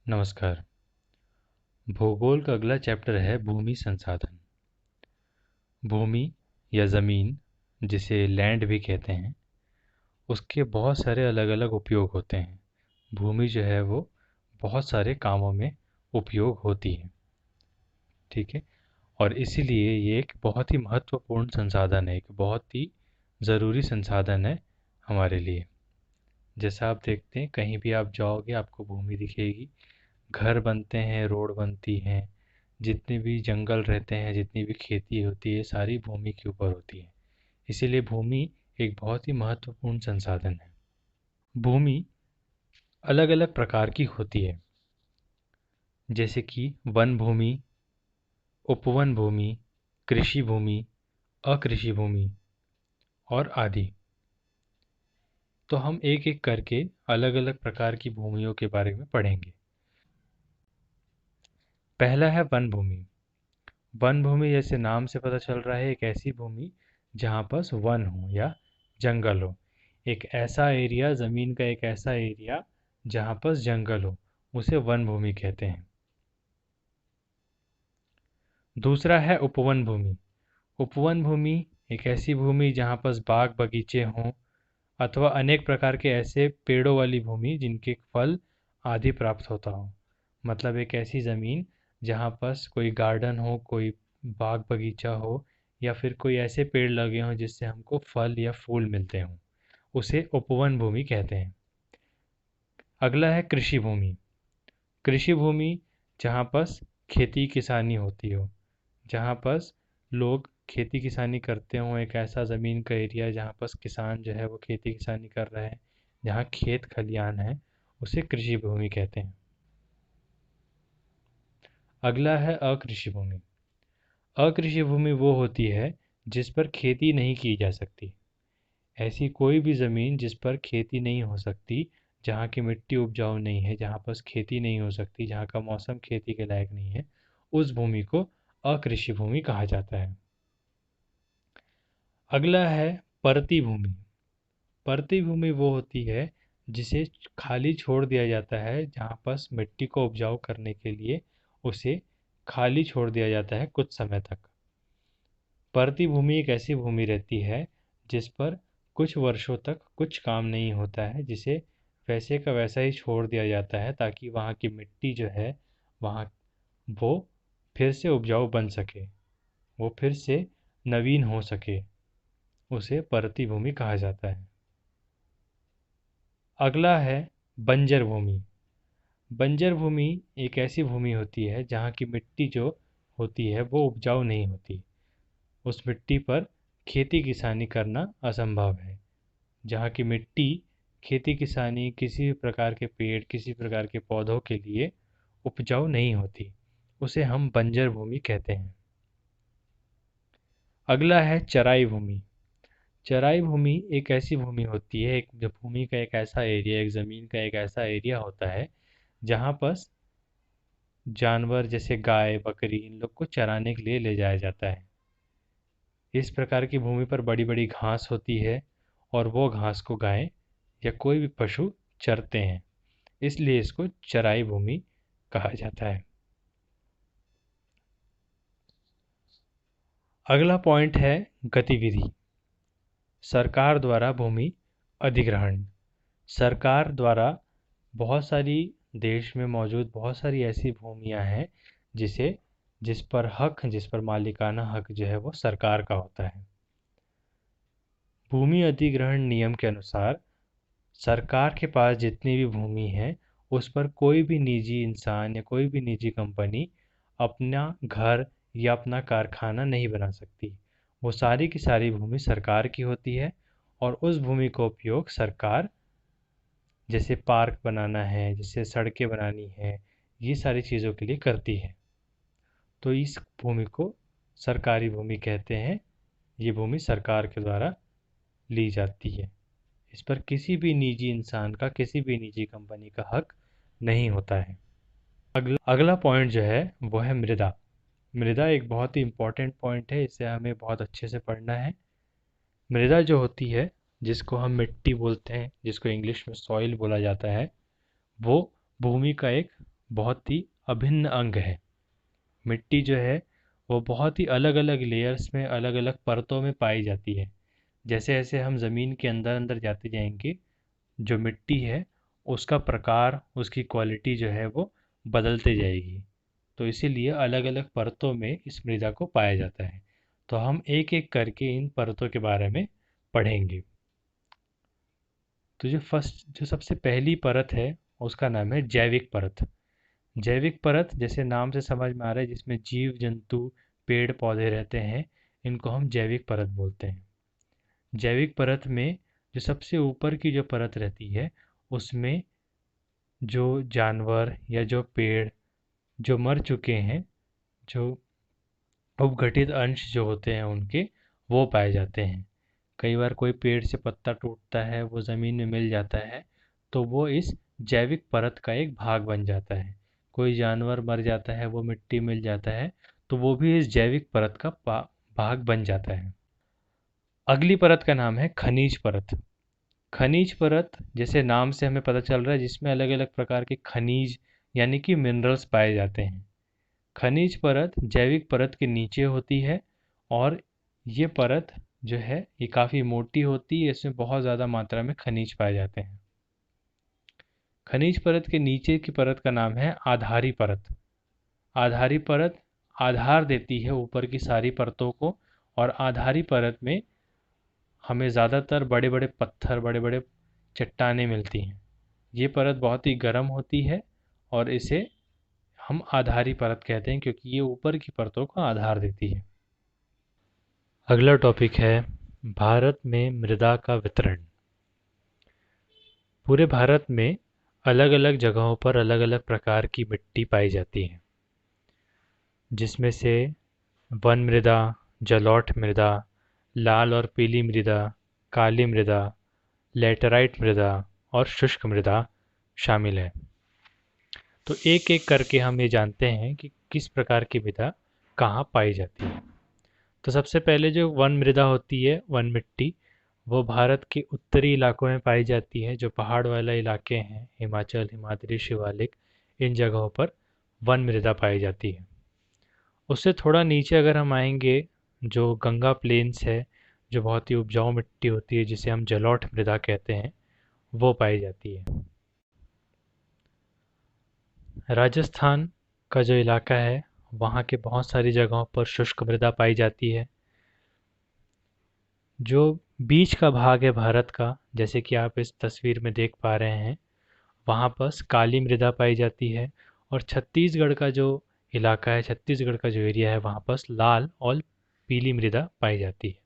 नमस्कार। भूगोल का अगला चैप्टर है भूमि संसाधन। भूमि या ज़मीन, जिसे लैंड भी कहते हैं, उसके बहुत सारे अलग अलग उपयोग होते हैं। भूमि जो है वो बहुत सारे कामों में उपयोग होती है, ठीक है। और इसीलिए ये एक बहुत ही महत्वपूर्ण संसाधन है, एक बहुत ही ज़रूरी संसाधन है हमारे लिए। जैसा आप देखते हैं, कहीं भी आप जाओगे आपको भूमि दिखेगी। घर बनते हैं, रोड बनती हैं, जितने भी जंगल रहते हैं, जितनी भी खेती होती है, सारी भूमि के ऊपर होती है। इसीलिए भूमि एक बहुत ही महत्वपूर्ण संसाधन है। भूमि अलग अलग प्रकार की होती है, जैसे कि वन भूमि, उपवन भूमि, कृषि भूमि, अकृषि भूमि और आदि। तो हम एक एक करके अलग अलग प्रकार की भूमियों के बारे में पढ़ेंगे। पहला है वन भूमि। वन भूमि, जैसे नाम से पता चल रहा है, एक ऐसी भूमि जहाँ पर वन हो या जंगल हो। एक ऐसा एरिया, ज़मीन का एक ऐसा एरिया जहाँ पर जंगल हो, उसे वन भूमि कहते हैं। दूसरा है उपवन भूमि। उपवन भूमि एक ऐसी भूमि जहाँ पर बाग बगीचे हों अथवा अनेक प्रकार के ऐसे पेड़ों वाली भूमि जिनके फल आदि प्राप्त होता हो। मतलब एक ऐसी ज़मीन जहाँ पर कोई गार्डन हो, कोई बाग बगीचा हो, या फिर कोई ऐसे पेड़ लगे हों जिससे हमको फल या फूल मिलते हों, उसे उपवन भूमि कहते हैं। अगला है कृषि भूमि। कृषि भूमि जहाँ पर खेती किसानी होती हो, जहाँ पर लोग खेती किसानी करते हों, एक ऐसा ज़मीन का एरिया जहाँ पर किसान जो है वो खेती किसानी कर रहे हैं, जहाँ खेत खलियान है, उसे कृषि भूमि कहते हैं। अगला है अकृषि भूमि। अकृषि भूमि वो होती है जिस पर खेती नहीं की जा सकती। ऐसी कोई भी ज़मीन जिस पर खेती नहीं हो सकती, जहाँ की मिट्टी उपजाऊ नहीं है, जहाँ पर खेती नहीं हो सकती, जहाँ का मौसम खेती के लायक नहीं है, उस भूमि को अकृषि भूमि कहा जाता है। अगला है परती भूमि। परती भूमि वो होती है जिसे खाली छोड़ दिया जाता है, जहाँ पर मिट्टी को उपजाऊ करने के लिए उसे खाली छोड़ दिया जाता है कुछ समय तक। परती भूमि एक ऐसी भूमि रहती है जिस पर कुछ वर्षों तक कुछ काम नहीं होता है, जिसे वैसे का वैसा ही छोड़ दिया जाता है ताकि वहाँ की मिट्टी जो है, वहाँ वो फिर से उपजाऊ बन सके, वो फिर से नवीन हो सके। उसे परती भूमि कहा जाता है। अगला है बंजर भूमि। बंजर भूमि एक ऐसी भूमि होती है जहाँ की मिट्टी जो होती है वो उपजाऊ नहीं होती। उस मिट्टी पर खेती किसानी करना असंभव है। जहाँ की मिट्टी खेती किसानी, किसी भी प्रकार के पेड़, किसी प्रकार के पौधों के लिए उपजाऊ नहीं होती, उसे हम बंजर भूमि कहते हैं। अगला है चराई भूमि। चराई भूमि एक ऐसी भूमि होती है, एक जो भूमि का एक ऐसा एरिया, एक ज़मीन का एक ऐसा एरिया होता है जहाँ पर जानवर जैसे गाय बकरी इन लोग को चराने के लिए ले जाया जाता है। इस प्रकार की भूमि पर बड़ी बड़ी घास होती है और वो घास को गाय या कोई भी पशु चरते हैं, इसलिए इसको चराई भूमि कहा जाता है। अगला पॉइंट है गतिविधि। सरकार द्वारा भूमि अधिग्रहण। सरकार द्वारा बहुत सारी, देश में मौजूद बहुत सारी ऐसी भूमियां हैं जिस पर हक, जिस पर मालिकाना हक जो है वो सरकार का होता है। भूमि अधिग्रहण नियम के अनुसार सरकार के पास जितनी भी भूमि है, उस पर कोई भी निजी इंसान या कोई भी निजी कंपनी अपना घर या अपना कारखाना नहीं बना सकती। वो सारी की सारी भूमि सरकार की होती है और उस भूमि का उपयोग सरकार, जैसे पार्क बनाना है, जैसे सड़कें बनानी है, ये सारी चीज़ों के लिए करती है। तो इस भूमि को सरकारी भूमि कहते हैं। ये भूमि सरकार के द्वारा ली जाती है। इस पर किसी भी निजी इंसान का, किसी भी निजी कंपनी का हक नहीं होता है। अगला पॉइंट जो है वो है मृदा। मृदा एक बहुत ही इम्पोर्टेंट पॉइंट है, इसे हमें बहुत अच्छे से पढ़ना है। मृदा जो होती है, जिसको हम मिट्टी बोलते हैं, जिसको इंग्लिश में सॉइल बोला जाता है, वो भूमि का एक बहुत ही अभिन्न अंग है। मिट्टी जो है वो बहुत ही अलग अलग लेयर्स में, अलग अलग परतों में पाई जाती है। जैसे जैसे हम ज़मीन के अंदर अंदर जाते जाएंगे, जो मिट्टी है उसका प्रकार, उसकी क्वालिटी जो है वो बदलते जाएगी। तो इसीलिए अलग अलग परतों में इस मृदा को पाया जाता है। तो हम एक एक करके इन परतों के बारे में पढ़ेंगे। तो जो सबसे पहली परत है उसका नाम है जैविक परत। जैविक परत जैसे नाम से समझ में आ रहा है, जिसमें जीव जंतु पेड़ पौधे रहते हैं, इनको हम जैविक परत बोलते हैं। जैविक परत में जो सबसे ऊपर की जो परत रहती है, उसमें जो जानवर या जो पेड़ जो मर चुके हैं, जो उपघटित अंश जो होते हैं उनके, वो पाए जाते हैं। कई बार कोई पेड़ से पत्ता टूटता है, वो ज़मीन में मिल जाता है, तो वो इस जैविक परत का एक भाग बन जाता है। कोई जानवर मर जाता है, वो मिट्टी मिल जाता है, तो वो भी इस जैविक परत का भाग बन जाता है। अगली परत का नाम है खनिज परत। खनिज परत जैसे नाम से हमें पता चल रहा है, जिसमें अलग अलग प्रकार के खनिज यानी कि मिनरल्स पाए जाते हैं। खनिज परत जैविक परत के नीचे होती है, और ये परत जो है ये काफ़ी मोटी होती है, इसमें बहुत ज़्यादा मात्रा में खनिज पाए जाते हैं। खनिज परत के नीचे की परत का नाम है आधारी परत। आधारी परत आधार देती है ऊपर की सारी परतों को, और आधारी परत में हमें ज़्यादातर बड़े बड़े पत्थर, बड़े बड़े चट्टानें मिलती हैं। ये परत बहुत ही गर्म होती है, और इसे हम आधारी परत कहते हैं, क्योंकि ये ऊपर की परतों को आधार देती है। अगला टॉपिक है भारत में मृदा का वितरण। पूरे भारत में अलग अलग जगहों पर अलग अलग प्रकार की मिट्टी पाई जाती है, जिसमें से वन मृदा, जलौढ़ मृदा, लाल और पीली मृदा, काली मृदा, लैटेराइट मृदा और शुष्क मृदा शामिल है। तो एक एक करके हम ये जानते हैं कि किस प्रकार की मृदा कहाँ पाई जाती है। तो सबसे पहले जो वन मृदा होती है, वन मिट्टी, वो भारत के उत्तरी इलाकों में पाई जाती है। जो पहाड़ वाला इलाके हैं, हिमाचल, हिमाद्री, शिवालिक, इन जगहों पर वन मृदा पाई जाती है। उससे थोड़ा नीचे अगर हम आएंगे, जो गंगा प्लेन्स है, जो बहुत ही उपजाऊ मिट्टी होती है, जिसे हम जलौढ़ मृदा कहते हैं, वो पाई जाती है। राजस्थान का जो इलाका है, वहाँ के बहुत सारी जगहों पर शुष्क मृदा पाई जाती है। जो बीच का भाग है भारत का, जैसे कि आप इस तस्वीर में देख पा रहे हैं, वहाँ पर काली मृदा पाई जाती है। और छत्तीसगढ़ का जो इलाका है, छत्तीसगढ़ का जो एरिया है, वहाँ पर लाल और पीली मृदा पाई जाती है।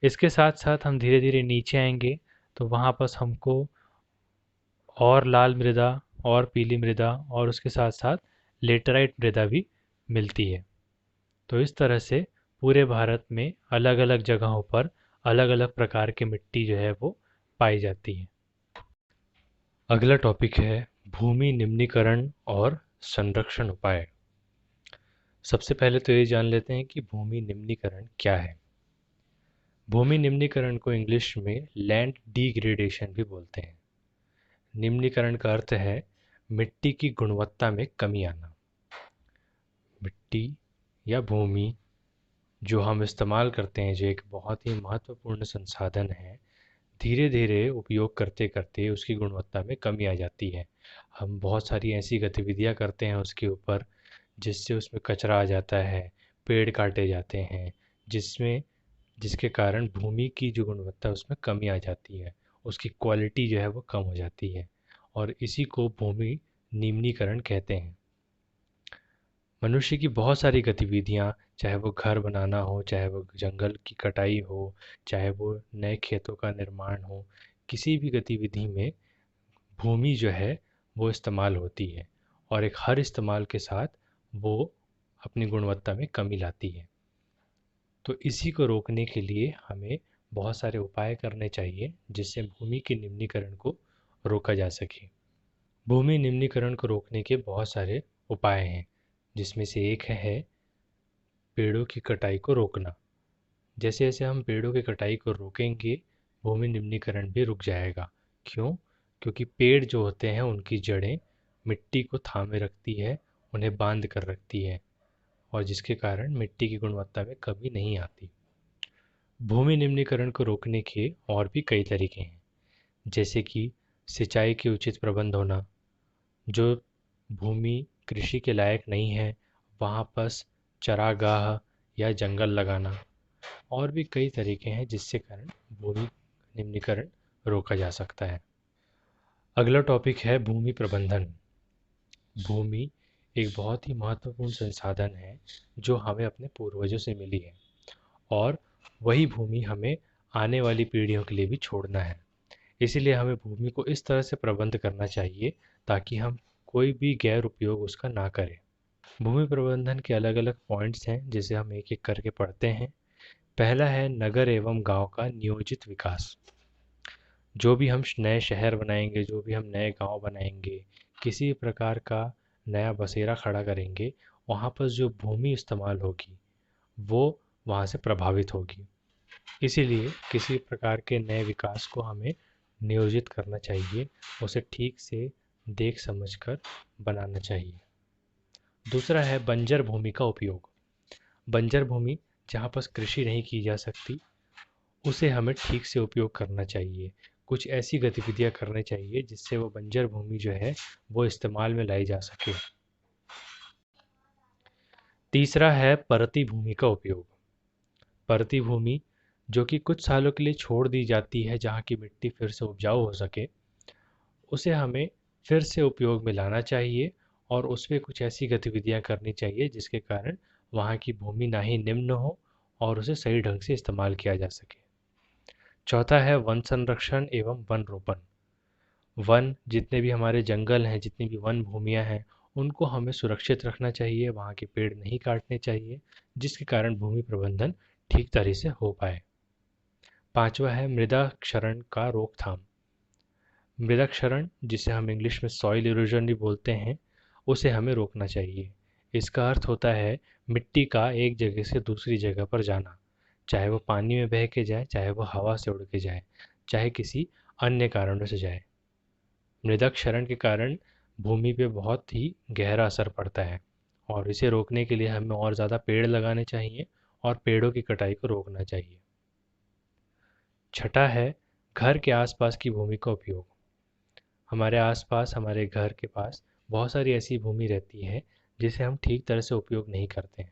इसके साथ साथ हम धीरे धीरे नीचे आएंगे, तो वहाँ पर हमको और लाल मृदा और पीली मृदा और उसके साथ साथ लेटराइट मृदा भी मिलती है। तो इस तरह से पूरे भारत में अलग अलग जगहों पर अलग अलग प्रकार की मिट्टी जो है वो पाई जाती है। अगला टॉपिक है भूमि निम्नीकरण और संरक्षण उपाय। सबसे पहले तो ये जान लेते हैं कि भूमि निम्नीकरण क्या है। भूमि निम्नीकरण को इंग्लिश में लैंड डिग्रेडेशन भी बोलते हैं। निम्नीकरण का अर्थ है मिट्टी की गुणवत्ता में कमी आना। मिट्टी या भूमि जो हम इस्तेमाल करते हैं, जो एक बहुत ही महत्वपूर्ण संसाधन है, धीरे धीरे उपयोग करते करते उसकी गुणवत्ता में कमी आ जाती है। हम बहुत सारी ऐसी गतिविधियां करते हैं उसके ऊपर, जिससे उसमें कचरा आ जाता है, पेड़ काटे जाते हैं, जिसके कारण भूमि की जो गुणवत्ता है उसमें कमी आ जाती है, उसकी क्वालिटी जो है वो कम हो जाती है, और इसी को भूमि निम्नीकरण कहते हैं। मनुष्य की बहुत सारी गतिविधियाँ, चाहे वो घर बनाना हो, चाहे वो जंगल की कटाई हो, चाहे वो नए खेतों का निर्माण हो, किसी भी गतिविधि में भूमि जो है वो इस्तेमाल होती है, और एक हर इस्तेमाल के साथ वो अपनी गुणवत्ता में कमी लाती है। तो इसी को रोकने के लिए हमें बहुत सारे उपाय करने चाहिए, जिससे भूमि के निम्नीकरण को रोका जा सके। भूमि निम्नीकरण को रोकने के बहुत सारे उपाय हैं, जिसमें से एक है पेड़ों की कटाई को रोकना। जैसे जैसे हम पेड़ों की कटाई को रोकेंगे, भूमि निम्नीकरण भी रुक जाएगा। क्यों? क्योंकि पेड़ जो होते हैं उनकी जड़ें मिट्टी को थामे रखती है, उन्हें बांध कर रखती है, और जिसके कारण मिट्टी की गुणवत्ता में कमी नहीं आती। भूमि निम्नीकरण को रोकने के और भी कई तरीके हैं, जैसे कि सिंचाई के उचित प्रबंध होना, जो भूमि कृषि के लायक नहीं है वहाँ पर चरागाह या जंगल लगाना, और भी कई तरीके हैं जिससे कारण भूमि निम्नीकरण रोका जा सकता है। अगला टॉपिक है भूमि प्रबंधन। भूमि एक बहुत ही महत्वपूर्ण संसाधन है जो हमें अपने पूर्वजों से मिली है, और वही भूमि हमें आने वाली पीढ़ियों के लिए भी छोड़ना है। इसीलिए हमें भूमि को इस तरह से प्रबंध करना चाहिए ताकि हम कोई भी गैर उपयोग उसका ना करें। भूमि प्रबंधन के अलग अलग पॉइंट्स हैं जिसे हम एक एक करके पढ़ते हैं। पहला है नगर एवं गांव का नियोजित विकास। जो भी हम नए शहर बनाएंगे, जो भी हम नए गांव बनाएंगे, किसी भी प्रकार का नया बसेरा खड़ा करेंगे, वहाँ पर जो भूमि इस्तेमाल होगी वो वहाँ से प्रभावित होगी। इसीलिए किसी प्रकार के नए विकास को हमें नियोजित करना चाहिए, उसे ठीक से देख समझकर बनाना चाहिए। दूसरा है बंजर भूमि का उपयोग। बंजर भूमि जहाँ पर कृषि नहीं की जा सकती, उसे हमें ठीक से उपयोग करना चाहिए। कुछ ऐसी गतिविधियाँ करनी चाहिए जिससे वो बंजर भूमि जो है वो इस्तेमाल में लाई जा सके। तीसरा है परती भूमि का उपयोग। परती भूमि जो कि कुछ सालों के लिए छोड़ दी जाती है जहाँ की मिट्टी फिर से उपजाऊ हो सके, उसे हमें फिर से उपयोग में लाना चाहिए और उसमें कुछ ऐसी गतिविधियाँ करनी चाहिए जिसके कारण वहाँ की भूमि ना ही निम्न हो और उसे सही ढंग से इस्तेमाल किया जा सके। चौथा है वन संरक्षण एवं वन रोपण। वन, जितने भी हमारे जंगल हैं, जितनी भी वन भूमियाँ हैं, उनको हमें सुरक्षित रखना चाहिए, वहाँ के पेड़ नहीं काटने चाहिए, जिसके कारण भूमि प्रबंधन ठीक तरह से हो पाए। पांचवा है मृदा क्षरण का रोकथाम। मृदा क्षरण, जिसे हम इंग्लिश में सॉइल इरोजन भी बोलते हैं, उसे हमें रोकना चाहिए। इसका अर्थ होता है मिट्टी का एक जगह से दूसरी जगह पर जाना, चाहे वो पानी में बह के जाए, चाहे वो हवा से उड़ के जाए, चाहे किसी अन्य कारणों से जाए। मृदा क्षरण के कारण भूमि पे बहुत ही गहरा असर पड़ता है, और इसे रोकने के लिए हमें और ज़्यादा पेड़ लगाने चाहिए और पेड़ों की कटाई को रोकना चाहिए। छठा है घर के आसपास की भूमि का उपयोग। हमारे आसपास, हमारे घर के पास बहुत सारी ऐसी भूमि रहती है जिसे हम ठीक तरह से उपयोग नहीं करते हैं।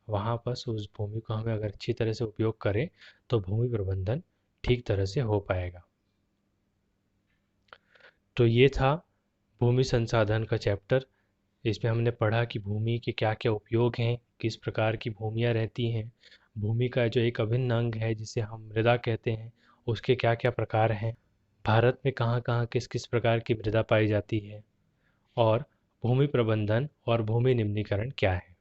वहाँ पर उस भूमि को हमें अगर अच्छी तरह से उपयोग करें तो भूमि प्रबंधन ठीक तरह से हो पाएगा। तो ये था भूमि संसाधन का चैप्टर। इसमें हमने पढ़ा कि भूमि के क्या क्या उपयोग हैं, किस प्रकार की भूमियाँ रहती हैं, भूमि का जो एक अभिन्न अंग है जिसे हम मृदा कहते हैं, उसके क्या क्या प्रकार हैं, भारत में कहाँ कहाँ किस किस प्रकार की मृदा पाई जाती है, और भूमि प्रबंधन और भूमि निम्नीकरण क्या है।